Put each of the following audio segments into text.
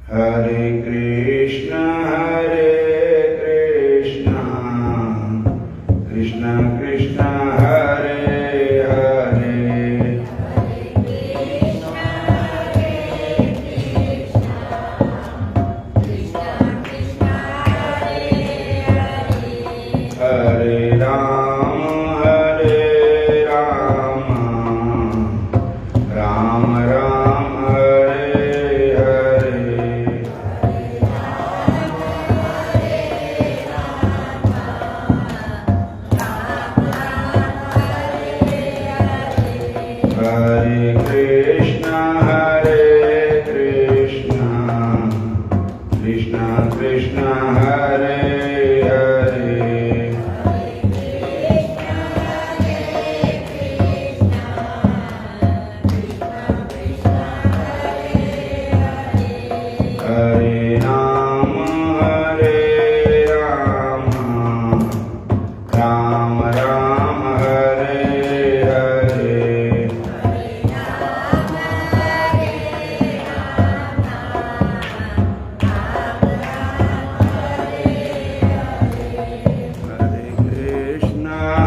हरे कृष्ण कृष्ण कृष्ण हरे हरे, हरे राम राम राम हरे हरे, हरे कृष्ण कृष्ण कृष्ण हरे हरे, हरे राम राम राम हरे हरे,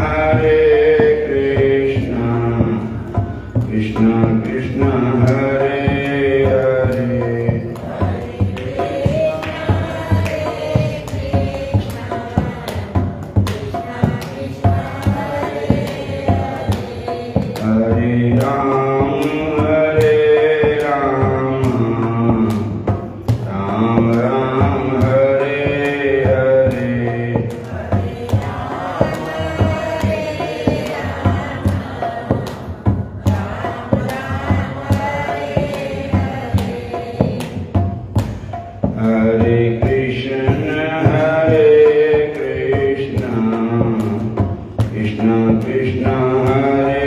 हरे कृष्ण कृष्ण कृष्ण हरे हरे, हरे राम राम राम हरे हरे, हरे कृष्ण कृष्ण कृष्ण हरे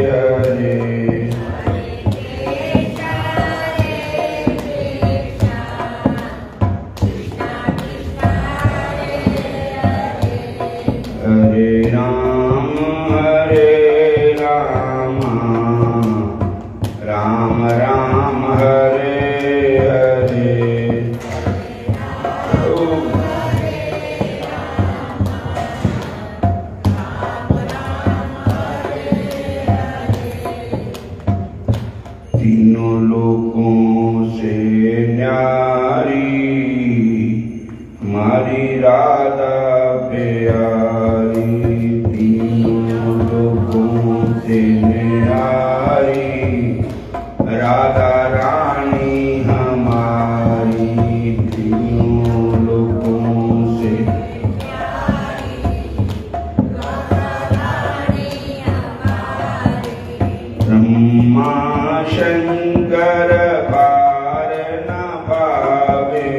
हरे, हरे राम राम राम हरे हरे, तीनों लोकों से न्यारी हमारी राधा प्यारी, तीनों लोकों से न्यारी राधा रानी हमारी, तीनों लोकों से ब्रह्मा शंकर पार न पावे,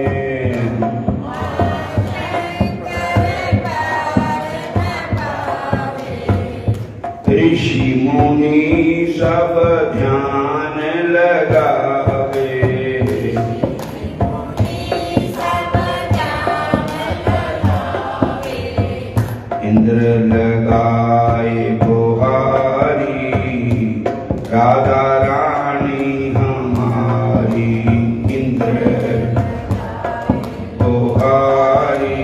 ऋषि मुनि सब ध्यान लगावे, इंद्र लगाए गुहारी राधा रानी हमारी, इंद्र गुहारी,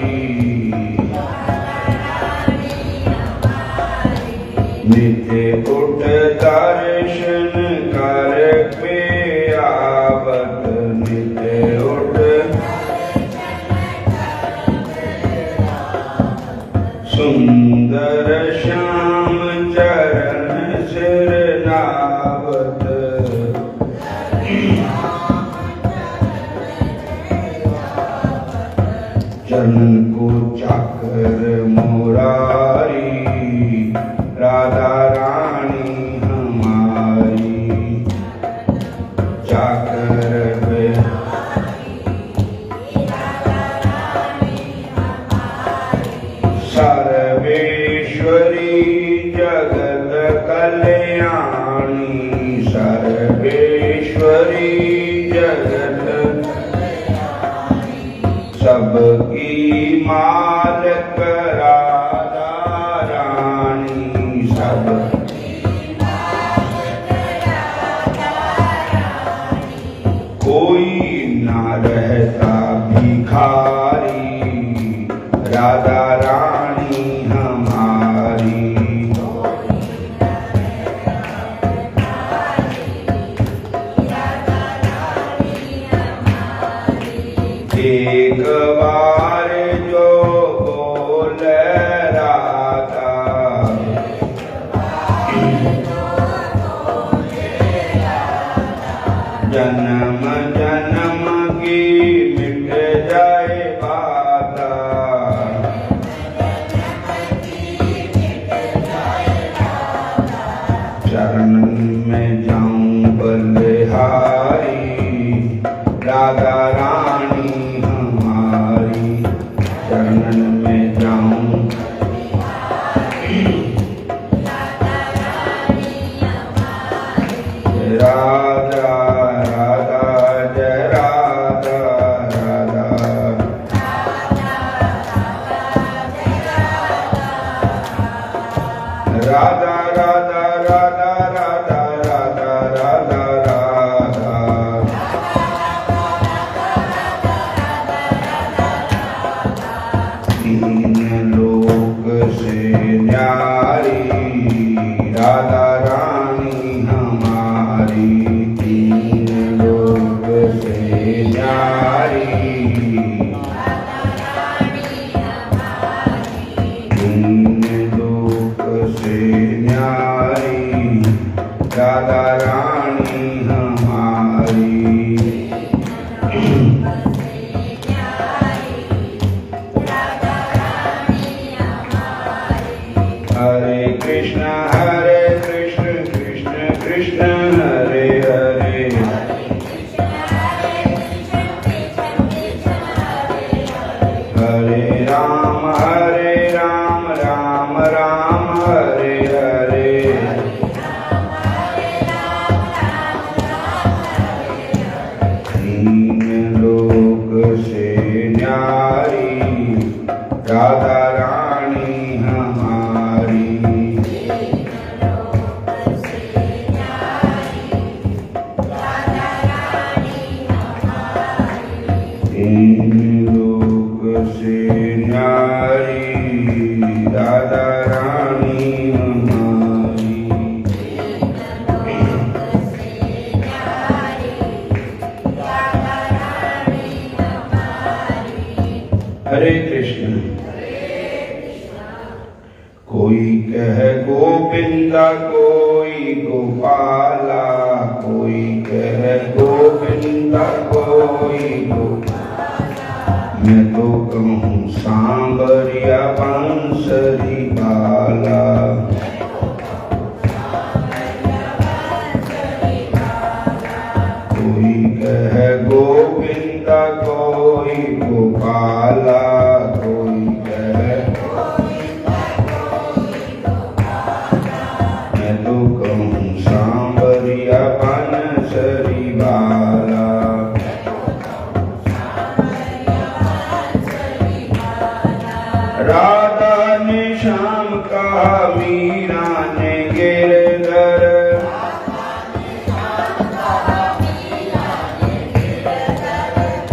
नित्य उठ दर्शन कर पे आवत, नित्य उठ सुंदर श्याम चरण सिर नावत, चरण को चाकर मुरारी राधा रानी हमारी, चाकर सर्वेश्वरी जगत कल्याणी, सर्वेश्वरी जगत सबकी मालिक राधा रानी, सब रहता भिखारी, राधा रानी हमारी। एक बार जो बोल राधा, जन्म जन्म की मिट जाए बाधा। चरण में जाऊं बलिहारी, राधा रानी हमारी। चरण में जाऊं राधा राधा जय राधा राधा। राधा राधा राधा राधा राधा राधा राधा। तीन लोक से न्यारी, राधा रानी हमारी। तीन लोक से न्यारी, तीन लोक से न्यारी, राधा रानी हमारी। हरे कृष्ण कृष्ण कृष्ण हरे हरे, हरे राम राम राम हरे हरे। तीन लोक से न्यारी, राधा रानी हमारी। तीन लोक से न्यारी, राधा रानी हमारी। हरे कृष्ण। कोई कह गोविंदा, कोई गोपाला, कोई कह गोविंदा, कोई गोपाला। मैं तो कहूँ सांवरिया बांसुरी वाला। कोई कह गोविंदा, कोई गोपाला, कोई कह मैं तो कहूँ सांवरिया बांसुरी वाला। राधा ने श्याम कहा, मीरा ने गिरधर।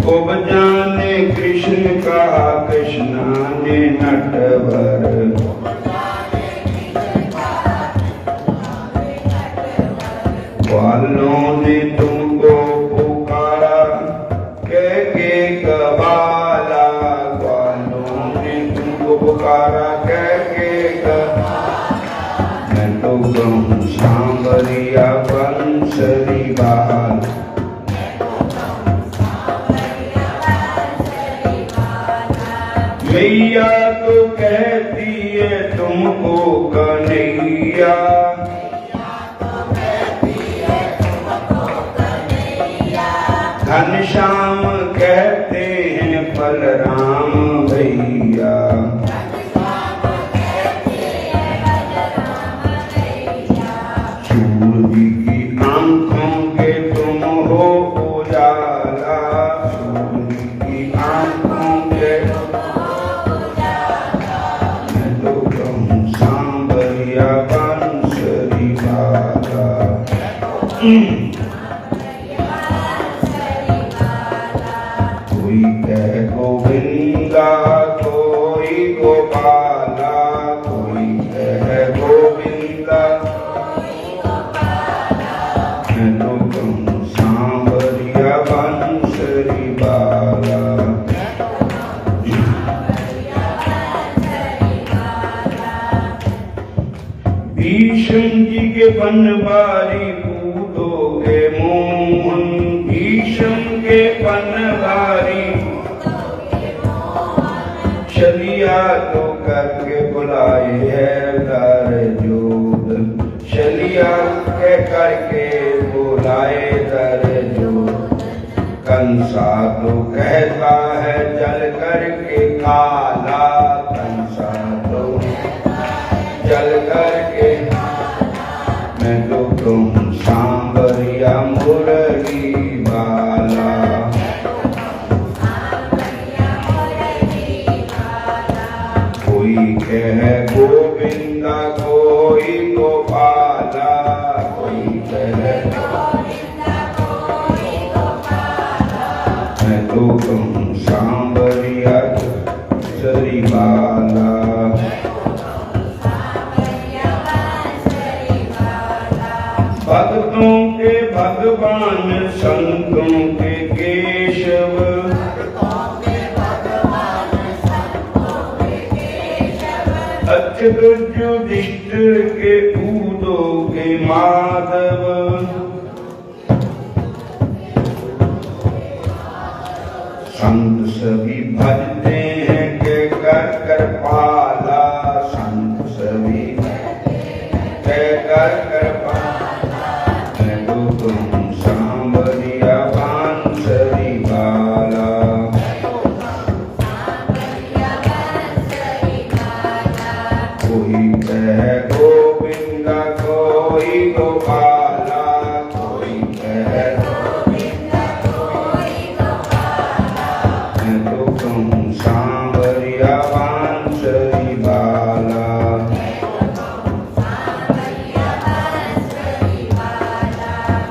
खूब जाने कृष्ण कहा, कृष्ण ने नटवर। ग्वालों ने तुमको पुकारा, कह के कबाला। ग्वालों ने तुमको पुकारा, कह के कबाला। मैं तो कहूँ सांवरिया बांसुरी वाला। मैया तो कहती है तुमको कन्हैया, घनश्याम कहते हैं बलराम भैया। सूर्य की आंखों के तुम हो उजाला, सूर्य की आंखों के मैं तो कहूँ सांवरिया बांसुरी वाला। कोई कह गोविंदा कोई गोपाला, कोई कह गोविंदा मैं तो कहूँ सांवरिया बंसरी बाला। भीष्म जी के बनवारी पूजोगे मोहन, भीष्म के बनवारी शलिया तो करके बुलाए है दर्जोधन, शलिया के करके बुलाए दर्जोधन। कंसा तो कहता है जल करके काला, कंसा तो जल करके मैं तो कहूँ सांवरिया मुरली बाला। कोई कह गोविंदा कोई गोपाला, कोई कह मैं तो कहूँ सांवरिया सरी बाला। भक्तों के भगवान संतों के केशव, अच्युत युधिष्ठिर के उदो के माधव। संत सभी भजते हैं के कर पाला, संत सभी के कर पाला मैं तो तुम सांवरिया बांसरी बाला। कोई कह गोविंदा कोई गोपाला, कोई कह मैं तो तुम सांवरिया बांसरी बाला।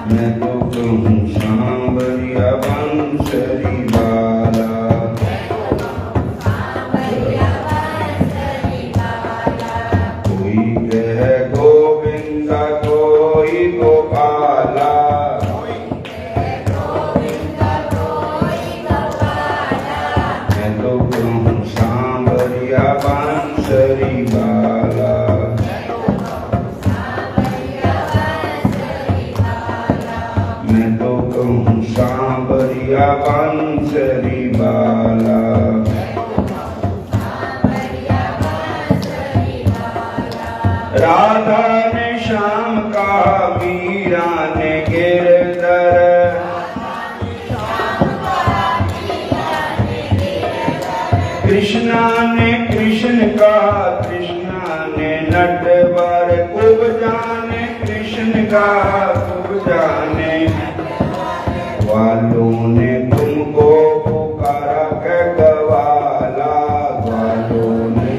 मैं तो कहूँ सांवरिया बंसरी बाला। कोई कह गोविंदा कोई गोपाला, मैं तो कहूँ सांवरिया बंसरी बाला। मैं तो कहूँ सांवरिया बंसरी बाला। राधा ने श्याम का मीरा ने गिरधर, कृष्णा ने कृष्ण का कृष्णा ने नटवर, खूब जाने कृष्ण का खूब जाने वालों ने तुमको पुकारा के गवाला, वालों ने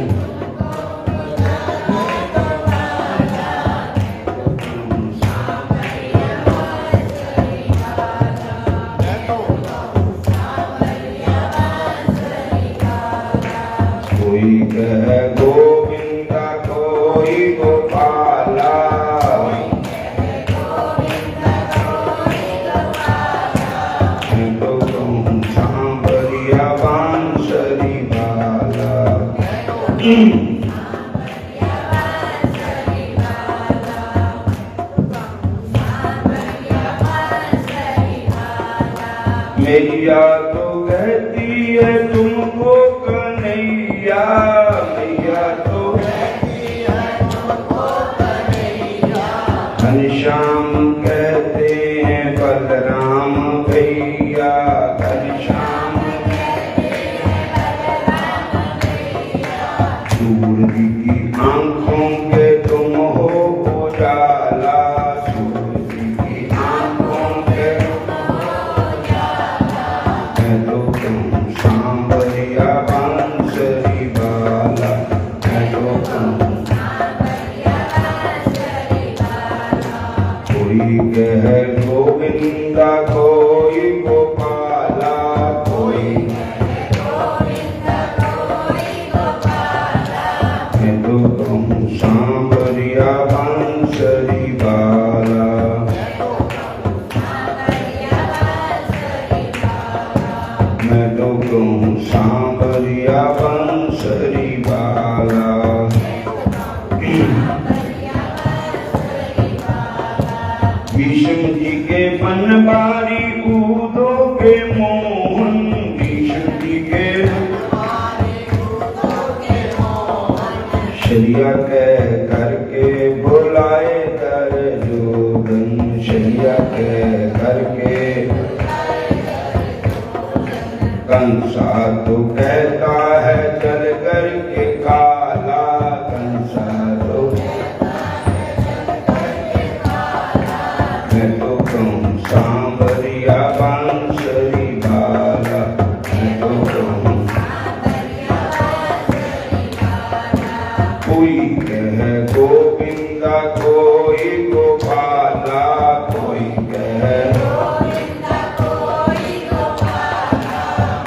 कोई कह गोविंदा कोई गोपाला, मैं तो कहूँ सांवरिया बांसरी बाला। मैया तो कहती है तुमको कन्हैया, मैया तो घनश्याम कहते हैं बलराम भैया, घनश्याम सूर्य की आंखों के तुम हो उजाला, सूर्य की आंखों के मैं तो कहूँ सांवरिया बंसरी बाला। मैं तो कहूँ कोई कह गोविंदा कोई कहूँ सांवरिया बंसरी बाला। भीष्म जी के बनवारी उदो के मोहन, भीष्म जी के शरिया कह करके बुलाए दुर्योधन, शरिया कह करके कंसा तो कहता है चल करके काला, कंसा तो मैं तो कहूँ सांवरिया बंसरी बाला, मैं तो कहूँ कोई कह गोविंदा कोई गोपाला, कोई कह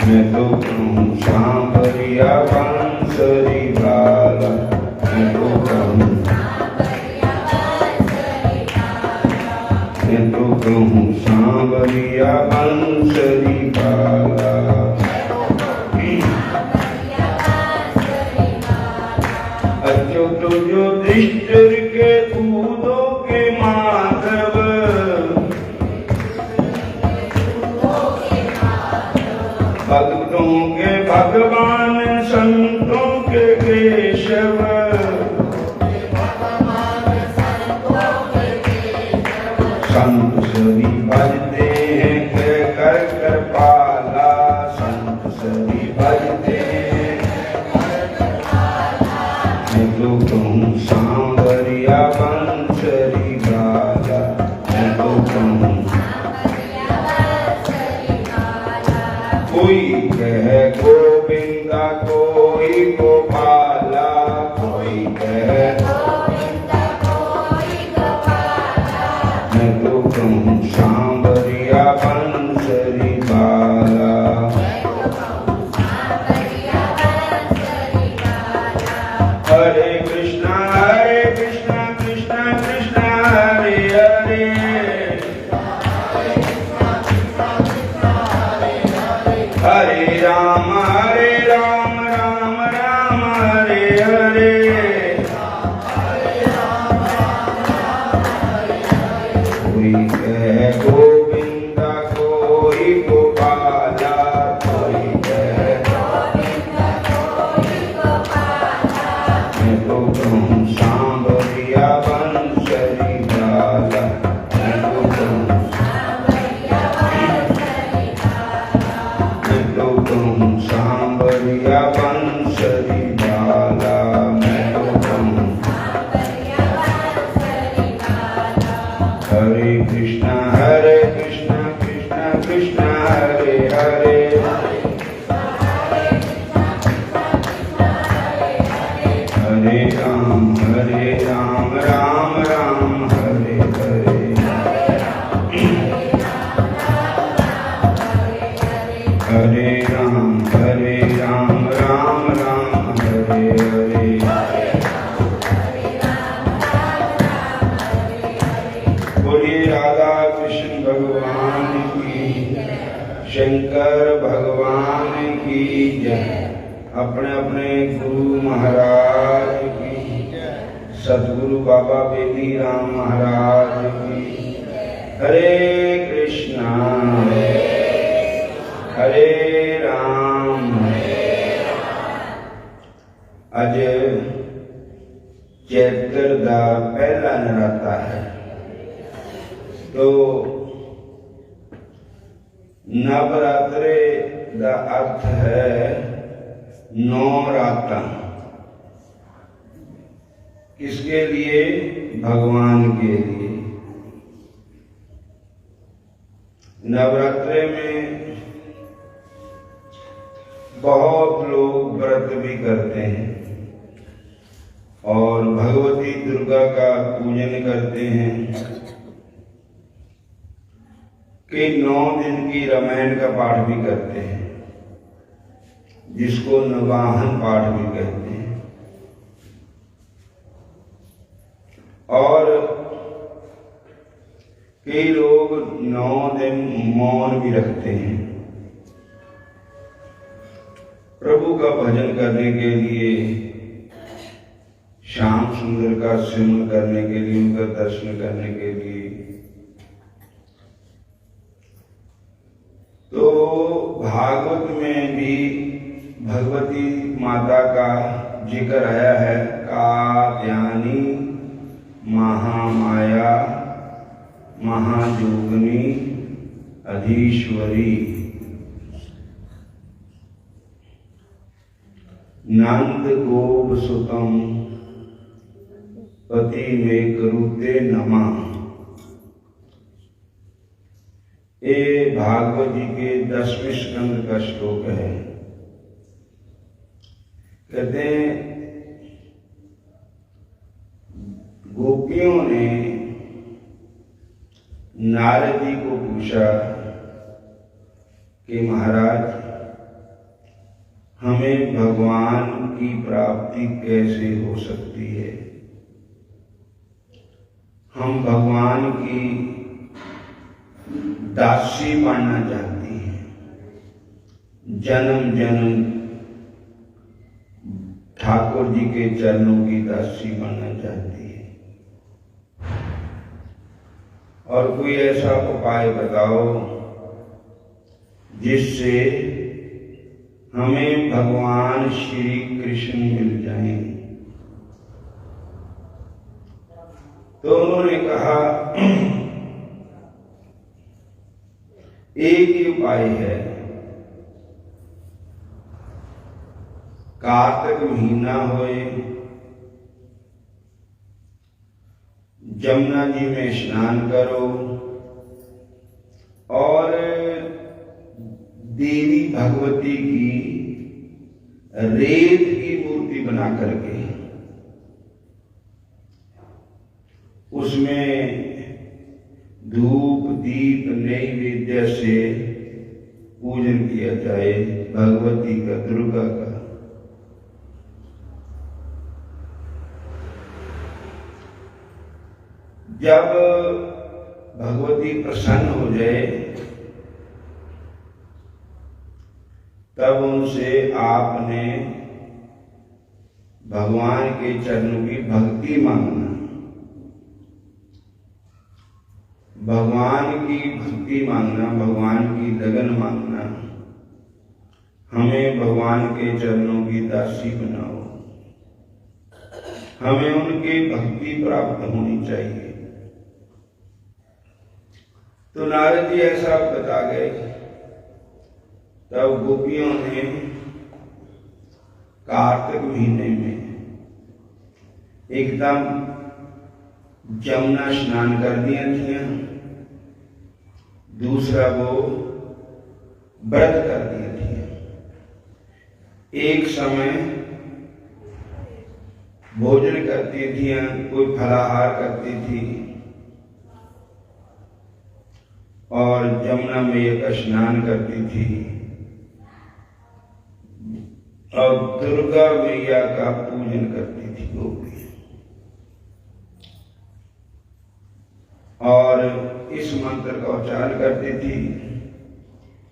मैं तो कहूँ सांवरिया बंसरी बाला, मैं तो कहूँ मैं तो कहूँ सांवरिया बंसरी बाला। अच्युत जो दृष्टर के कूदो के माधव, भक्तों के भगवान संतों के केशव, संत सभी भजते हैं कह कर कृपाला, संत सभी भजते हैं मैं तो कहूँ सांवरिया बंसरी बाला, मैं तो कहूँ कोई कह गोविंदा कोई गोपाला, कोई कह मैं तो कहूँ सांवरिया बंसरी बाला। हरे कृष्णा कृष्णा कृष्णा हरे हरे, हरे राम राम राम हरे हरे, कोई कह गोविंदा कोई गोपाला, कोई कह मैं तो कहूँ सांवरिया बंसरी बाला, मैं तो कहूँ मैं तो कहूँ सांवरिया बंसरी बाला, मैं तो कहूँ हरे कृष्णा कृष्णा कृष्णा हरे हरे, हरे राम राम राम हरे हरे, हरे राम राम राम हरे हरे। बोलिए राधा कृष्ण भगवान की, शंकर भगवान की जय। अपने अपने गुरु महाराज की, सतगुरु बाबा बेदी राम महाराज की। हरे कृष्णा हरे राम। अज चैत्र दा पहला नराता है, तो नवरात्रे का अर्थ है 9 रातां। किसके लिए? भगवान के लिए। नवरात्रे में बहुत लोग व्रत भी करते हैं और भगवती दुर्गा का पूजन करते हैं। कई 9 दिन की रामायण का पाठ भी करते हैं, जिसको नवाहन पाठ भी कहते हैं। और कई लोग 9 दिन मौन भी रखते हैं। प्रभु का भजन करने के लिए, श्याम सुंदर का सिमरन करने के लिए, उनका दर्शन करने के लिए। तो भागवत में भी भगवती माता का जिक्र आया है। कात्यायनी महामाया महाजोगिनी अधीश्वरी नंद गोप सुतम पति में करुते नमः। ये भागवत जी के 10वें स्कंद का श्लोक है। कहते हैं गोपियों ने नारद जी को पूछा कि महाराज, हमें भगवान की प्राप्ति कैसे हो सकती है? हम भगवान की दासी बनना चाहती हैं, जन्म जन्म ठाकुर जी के चरणों की दासी बनना चाहती है। और कोई ऐसा उपाय बताओ जिससे हमें भगवान श्री कृष्ण मिल जाएं। तो उन्होंने कहा एक ही उपाय है। कार्तिक महीना होए, जमुना जी में स्नान करो और देवी भगवती की रेत की मूर्ति बना करके उसमें धूप दीप नैवेद्य से पूजन किया जाए भगवती का, दुर्गा का। जब भगवती प्रसन्न हो जाए तब उनसे आपने भगवान के चरणों की भक्ति मांगना। भगवान की भक्ति मांगना, भगवान की लगन मांगना। हमें भगवान के चरणों की दासी बनाओ, हमें उनकी भक्ति प्राप्त होनी चाहिए। तो नारद जी ऐसा बता गए। तब गोपियों ने कार्तिक महीने में एकदम जमुना स्नान कर दिया था। दूसरा वो व्रत कर दिए थे। एक समय भोजन करती थी, कोई फलाहार करती थी और जमुना मैया का स्नान करती थी और दुर्गा मैया का पूजन करती थी गोपी। और इस मंत्र का उच्चारण करती थी,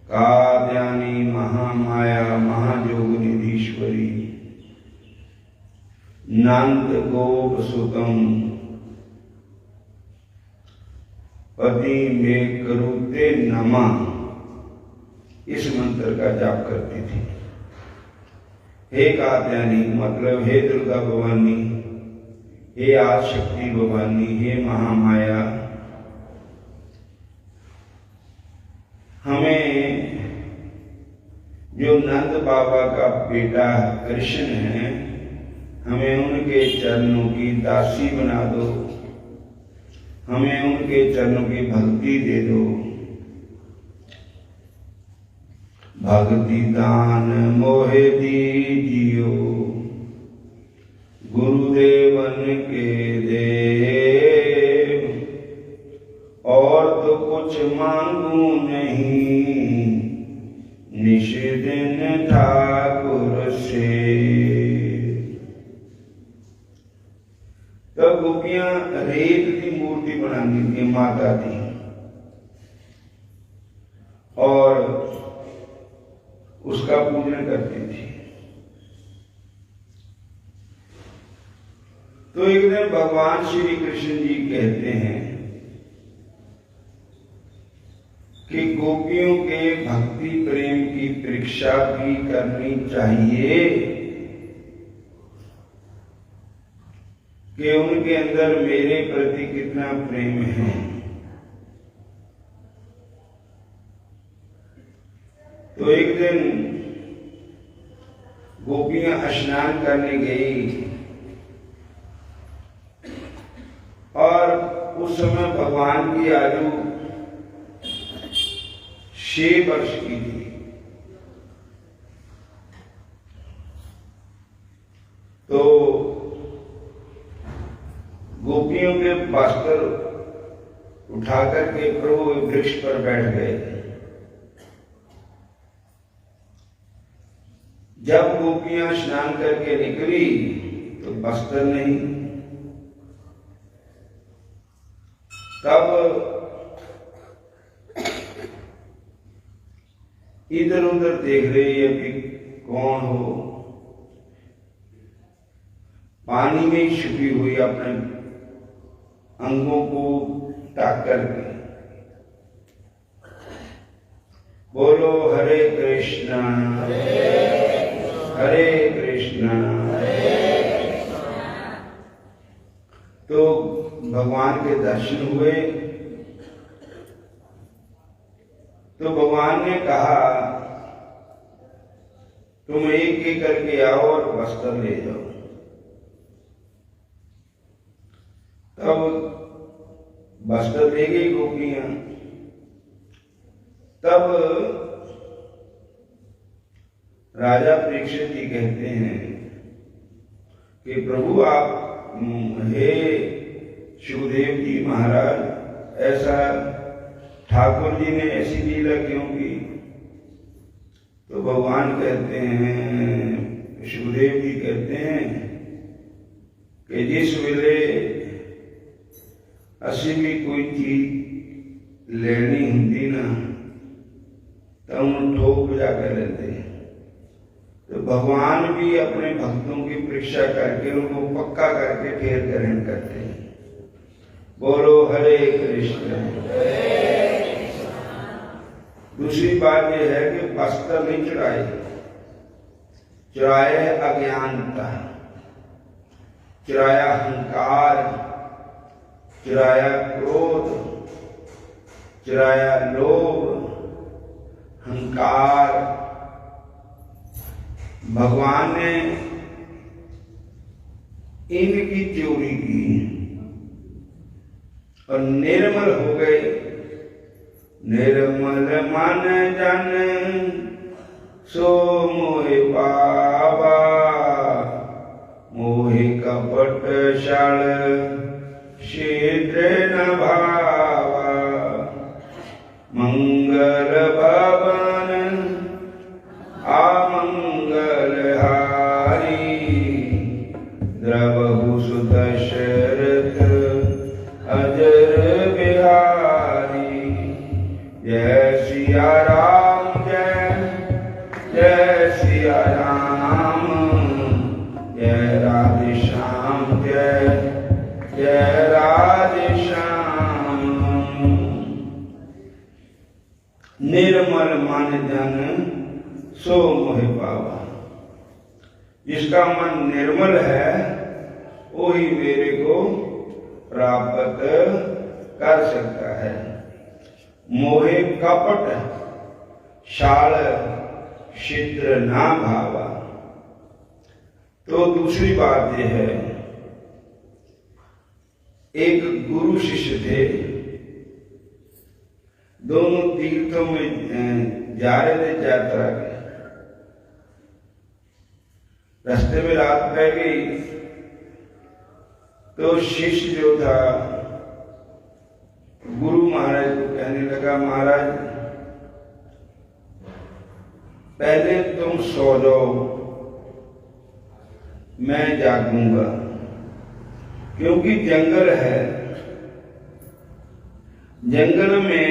कात्यायनी महामाया महाजोगिनीधीश्वरी नंद गोप सुतम पति में करुते नमः। इस मंत्र का जाप करती थी। हे कात्यायनी मतलब हे दुर्गा भवानी, हे आदिशक्ति भवानी, हे महामाया, हमें जो नंद बाबा का बेटा कृष्ण है, हमें उनके चरणों की दासी बना दो, हमें उनके चरणों की भक्ति दे दो। भक्ति दान मोहे दीजियो गुरुदेवन के देव, और तो कुछ मांगू नहीं निश दिन ठाकुर से। तब गोपियां रेत की मूर्ति बनाती थी, माता थी, और उसका पूजन करती थी। तो एक दिन भगवान श्री कृष्ण जी कहते हैं कि गोपियों के भक्ति प्रेम की परीक्षा भी करनी चाहिए कि उनके अंदर मेरे प्रति कितना प्रेम है। तो एक दिन गोपियां स्नान करने गई और उस समय भगवान की आयु 6 वर्ष की थी। तो गोपियों के वस्त्र उठाकर के प्रभु वृक्ष पर बैठ गए। जब गोपियां स्नान करके निकली तो वस्त्र नहीं। तब इधर उधर देख रही है कि कौन हो, पानी में ही छुपी हुई अपने अंगों को ढक करके। बोलो हरे कृष्णा हरे कृष्णा। तो भगवान के दर्शन हुए। तो भगवान ने कहा तुम एक एक करके आओ और वस्त्र ले जाओ। तब वस्त्र ले गई गोपियां। तब राजा परीक्षित जी कहते हैं कि प्रभु आप हे सुखदेव जी महाराज, ऐसा ठाकुर जी ने ऐसी लीला क्यों की? तो भगवान कहते हैं, सुखदेव जी कहते हैं कि जिस वेले असी भी कोई चीज लेनी होंगी ना तो हम ठोक बजा कर लेते हैं। तो भगवान भी अपने भक्तों की परीक्षा करके उनको पक्का करके फिर ग्रहण करते हैं। बोलो हरे कृष्ण। दूसरी बात यह है कि वस्त्र नहीं चढ़ाए, चढ़ाए अज्ञानता, चढ़ाया अहंकार, चढ़ाया क्रोध, चढ़ाया लोभ, अहंकार। भगवान ने इनकी चोरी की और निर्मल हो गए। निर्मल मन जन सो मोहे पावा, मोहे कपट छल शीघ्र न भावा। मंगल भवन आमंगल हारी, द्रवहु सुदशरथ अजर बिहारी। जय सिया राम जय जय सिया राम, जय राधे श्याम जय जय राधे श्याम। निर्मल मन जन सो मोहे पावा। जिसका मन निर्मल है वही मेरे को प्राप्त कर सकता है। मोहे कपट शाल छिद्र ना भावा। तो दूसरी बात यह है, एक गुरु शिष्य थे, दोनों तीर्थों में जा रहे थे यात्रा के। रास्ते में रात पै गई तो शिष्य जो था गुरु महाराज को कहने लगा, महाराज पहले तुम सो जाओ, मैं जागूंगा। क्योंकि जंगल है, जंगल में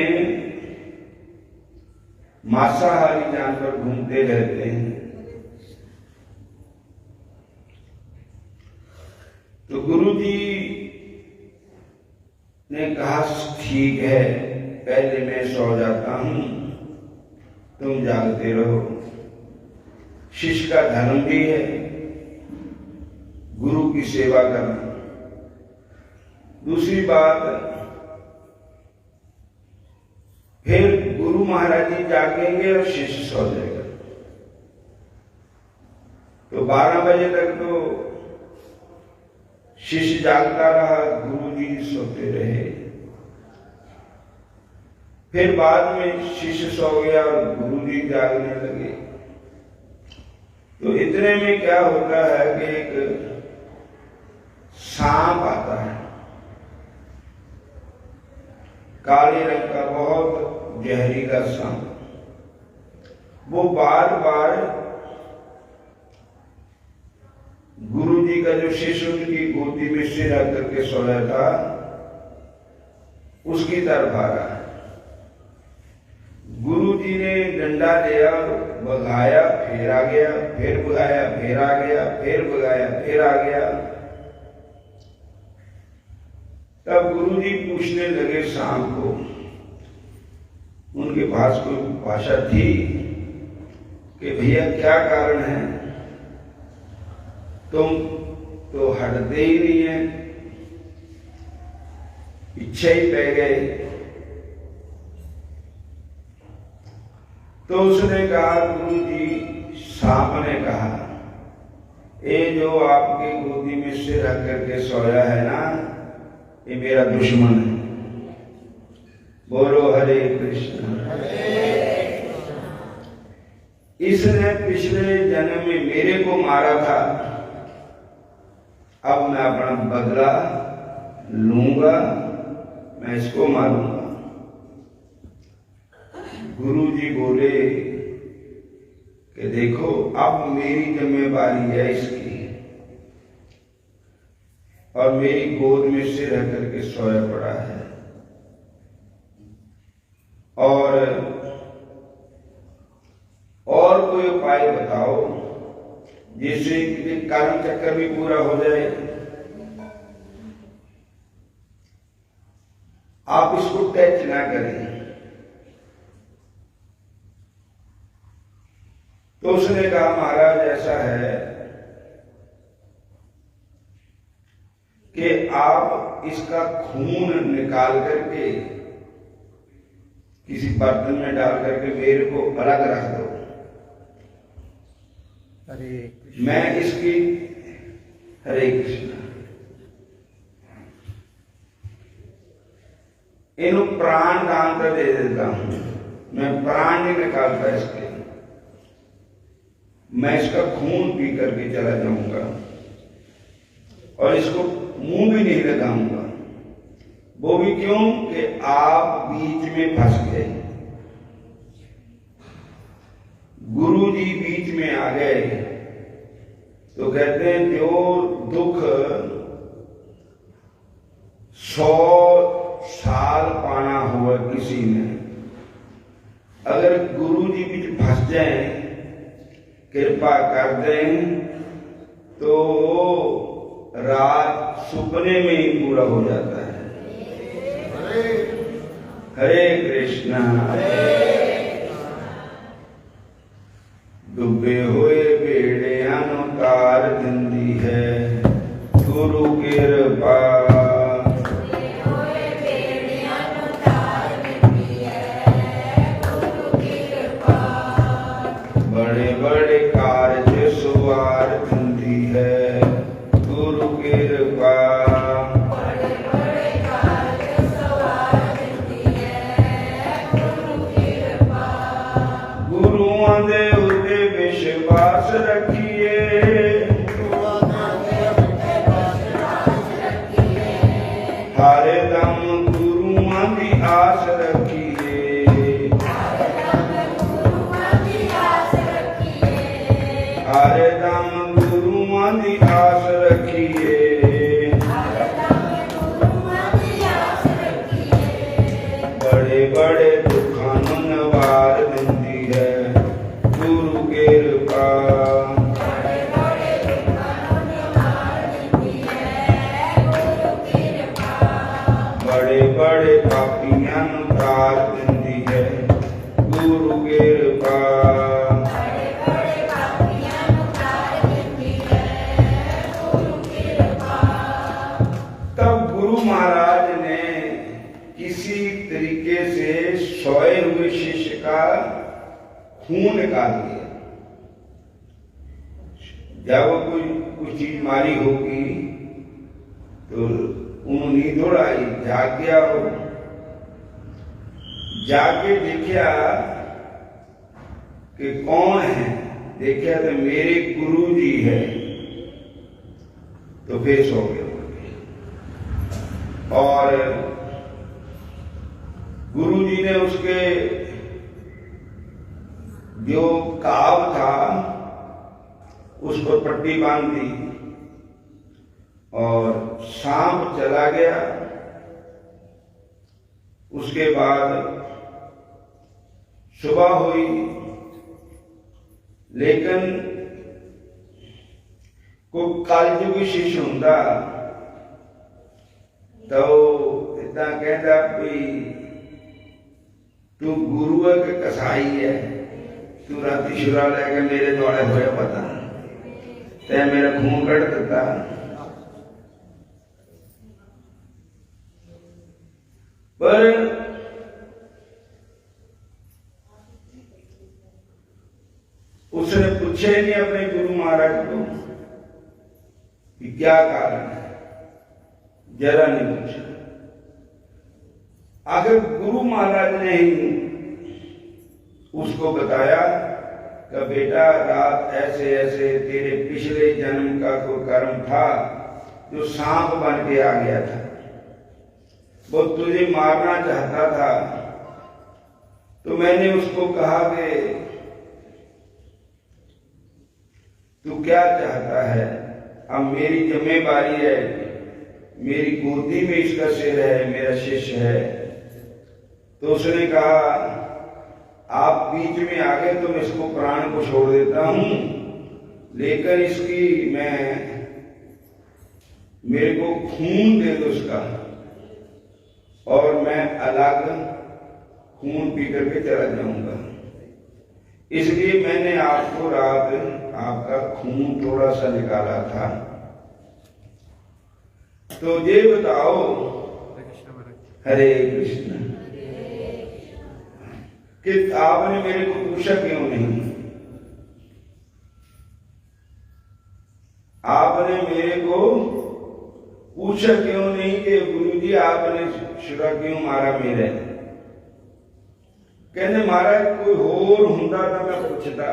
मांसाहारी जानवर घूमते रहते हैं। तो गुरु जी ने कहा ठीक है, पहले मैं सो जाता हूं, तुम जागते रहो। शिष्य का धर्म भी है गुरु की सेवा करना। दूसरी बात, फिर गुरु महाराज जी जागेंगे और शिष्य सो जाएगा। तो 12 बजे तक तो शिष्य जागता रहा, गुरु जी सोते रहे। फिर बाद में शिष्य सो गया और गुरु जी जागने लगे। तो इतने में क्या होता है कि एक सांप आता है, काले रंग का बहुत जहरीला सांप। वो बार बार गुरु जी का जो शिष्य उनकी गोदी में सिर रख करके सोया था उसकी तरफ आ रहा है। गुरु जी ने डंडा लिया, भगाया, फिर आ गया, फिर भगाया, फिर आ गया, फिर भगाया, फिर आ गया। तब गुरु जी पूछने लगे सांप को, उनके पास कोई भाषा थी कि भैया क्या कारण है, तुम तो हटते ही नहीं है, पीछे ही पै गए। तो उसने कहा, गुरु जी, सांप ने कहा, ये जो आपकी गोदी में सिर रख करके सोया है ना, ये मेरा दुश्मन है। बोलो हरे कृष्ण। इसने पिछले जन्म में मेरे को मारा था, अब मैं अपना बदला लूंगा, मैं इसको मारूंगा। गुरु जी बोले कि देखो अब मेरी जिम्मेवारी है इसकी, और मेरी गोद में सिर रख करके सोया पड़ा है, और कोई उपाय बताओ जिससे कर्म चक्कर भी पूरा हो जाए। आप इसको टच ना करें। तो उसने कहा, महाराज ऐसा है कि आप इसका खून निकाल करके किसी बर्तन में डाल करके मेरे को अलग रख दो। मैं इसकी, हरे कृष्ण, इन प्राण दान कर दे देता हूं। मैं प्राण नहीं निकालता इसके, मैं इसका खून पी करके चला जाऊंगा और इसको मुंह भी नहीं लगाऊंगा। वो भी क्यों कि आप बीच में फंस गए, गुरु जी बीच में आ गए। तो कहते हैं जो दुख 100 साल पाना हुआ किसी ने, अगर गुरु जी बीच फंस जाए, कृपा कर दें, तो रात सुपने में ही पूरा हो जाता है। हरे कृष्णा। डूबे हुए बेड़ियां तार दिंदी है गुरु कृपा। बड़े बड़े कार्य सुवार दिंदी है गुरु कृपा। गुरुआं दे उत्ते विश्वास रखिए, हर दम गुरुआं दी आस रखिए, हर दम गुरुआं दी आस रखिए। बड़े बड़े दुखां नूं नवार दिंदी है गुरु कृपा। कृपा। तब गुरु महाराज ने किसी तरीके से सोए हुए शिष्य का खून निकाल दिया। जब कोई कुछ चीज मारी होगी तो उन्होंने नींद आई, जाग गया हो, जाके देखा कि कौन है, देखा तो मेरे गुरु जी है, तो फिर सो गया। और गुरु जी ने उसके जो काव था उस पर पट्टी बांध दी और सांप चला गया। उसके बाद सुबह हुई, लेकिन कोई कलयुगी शिष्य हुंदा तो इतना कहता भी तू गुरु है कि कसाई है, तू राती शुरा लैके मेरे द्वारे होया पता ते मेरा खून कट दिता। पर उसने पूछे नहीं अपने गुरु महाराज को कि क्या कारण है, जरा नहीं पूछा। आखिर गुरु महाराज ने ही उसको बताया कि बेटा रात ऐसे ऐसे तेरे पिछले जन्म का कोई कर्म था जो सांप बन के आ गया था, वो तुझे मारना चाहता था। तो मैंने उसको कहा कि तू क्या चाहता है, अब मेरी जिम्मेवारी है, मेरी गोदी में इसका सिर है, मेरा शिष्य है। तो उसने कहा आप बीच में आ गए तो मैं इसको प्राण को छोड़ देता हूं, लेकर इसकी मेरे को खून दे दो उसका, और मैं अलग खून पी करके चला जाऊंगा। इसलिए मैंने आपको रात आपका खून थोड़ा सा निकाला था। तो ये बताओ, हरे कृष्ण, कि आपने मेरे को पूछा क्यों नहीं? आपने मेरे को पूछा क्यों नहीं कि गुरुजी आपने शुरा क्यों मारा मेरे? कहने महाराज कोई होर हुंदा तो मैं पूछता,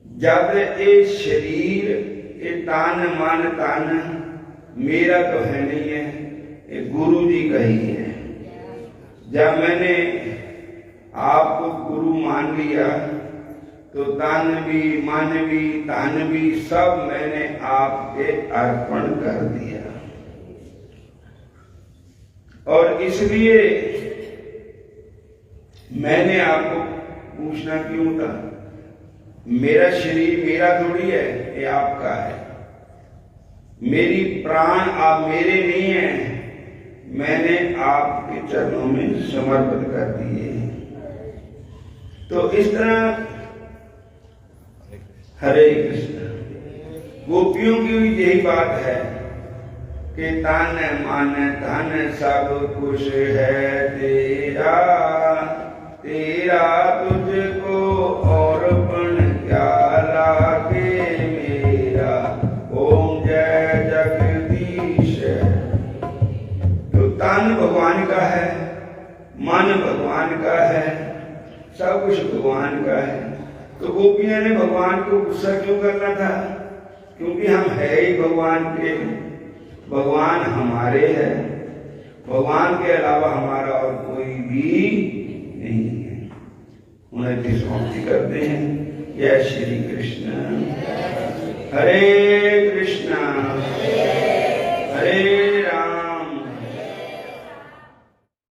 जब ये शरीर ये तन मन तन मेरा तो है नहीं है, ये गुरु जी का ही है। जब मैंने आपको गुरु मान लिया तो तन भी मन भी तन भी सब मैंने आपके अर्पण कर दिया। और इसलिए मैंने आपको पूछना क्यों था? मेरा शरीर मेरा थोड़ी है, ये आपका है। मेरी प्राण आप मेरे नहीं है, मैंने आपके चरणों में समर्पित कर दिए। तो इस तरह हरे कृष्ण, गोपियों की भी यही बात है कि तन मन धन सब कुछ है तेरा, तेरा तुझको और पण क्या लागे मेरा। ओम जय जगदीश। तो तन भगवान का है, मन भगवान का है, सब कुछ भगवान का है। तो गोपियां ने भगवान को गुस्सा क्यों करना था? क्योंकि हम है ही भगवान के, भगवान हमारे हैं, भगवान के अलावा हमारा और कोई भी नहीं है। उन्हें समाप्ति करते हैं। जय श्री कृष्ण। हरे कृष्णा।